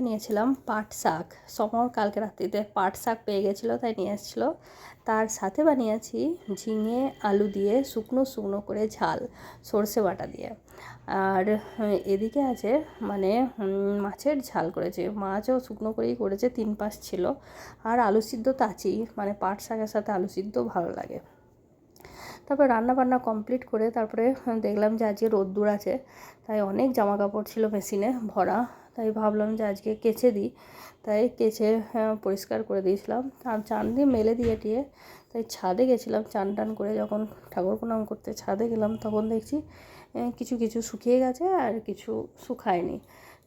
নিয়েছিলাম পাট শাক। সমর কালকে রাত্রিতে পাট শাক পেয়ে গেছিলো, তাই নিয়ে এসেছিলো। তার সাথে বানিয়েছি ঝিঙে আলু দিয়ে শুকনো শুকনো করে ঝাল সর্ষে বাটা দিয়ে। আর এদিকে আছে মানে মাছের ঝাল করেছে, মাছও শুকনো করেই করেছে, 3 পাশ ছিল। আর আলু সিদ্ধ তো আছেই, মানে পাট শাকের সাথে আলু সিদ্ধ ভালো লাগে। তারপর রান্নাবান্না কমপ্লিট করে তারপরে দেখলাম যে আজকে রোদ্দুর আছে, তাই অনেক জামা কাপড় ছিল মেশিনে ভরা, তাই ভাবলাম যে আজকে কেচে দিই। তাই কেচে পরিষ্কার করে দিয়েছিলাম, আর চান দিয়ে মেলে দিয়ে তাই ছাদে গেছিলাম। চান টান করে যখন ঠাকুর প্রণাম করতে ছাদে গেলাম, তখন দেখছি কিছু কিছু শুকিয়ে গেছে আর কিছু শুকায়নি।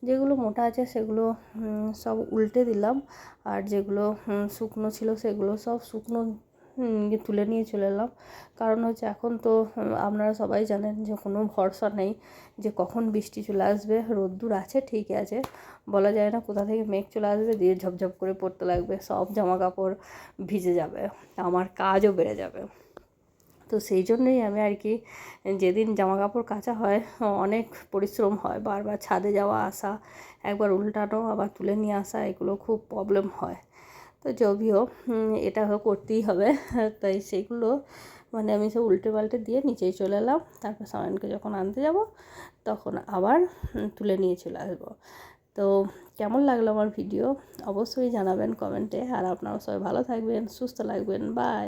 যেগুলো মোটা আছে সেগুলো সব উল্টে দিলাম, আর যেগুলো শুকনো ছিল সেগুলো সব শুকনো তুলে নিয়ে চলে এলাম। কারণ হচ্ছে এখন তো আপনারা সবাই জানেন যে কোনো ভরসা নেই যে কখন বৃষ্টি চলে আসবে। রোদ্দুর আছে ঠিকই আছে, বলা যায় না কোথা থেকে মেঘ চলে আসবে, দিয়ে ঝপঝপ করে পড়তে লাগবে, সব জামা কাপড় ভিজে যাবে, আমার কাজও বেড়ে যাবে। তো সেই জন্যই আমি আর কি, যেদিন জামা কাপড় কাচা হয় অনেক পরিশ্রম হয়, বারবার ছাদে যাওয়া আসা, একবার উল্টানো আবার তুলে নিয়ে আসা, এগুলো খুব প্রবলেম হয়। তো যদিও এটা করতেই হবে, তাই সেগুলো মানে আমি সব উল্টে পাল্টে দিয়ে নিচেই চলে এলাম। তারপর সায়নকে যখন আনতে যাব তখন আবার তুলে নিয়ে চলে আসবো। তো কেমন লাগলো আমার ভিডিও অবশ্যই জানাবেন কমেন্টে। আর আপনারা সবাই ভালো থাকবেন, সুস্থ থাকবেন, বাই।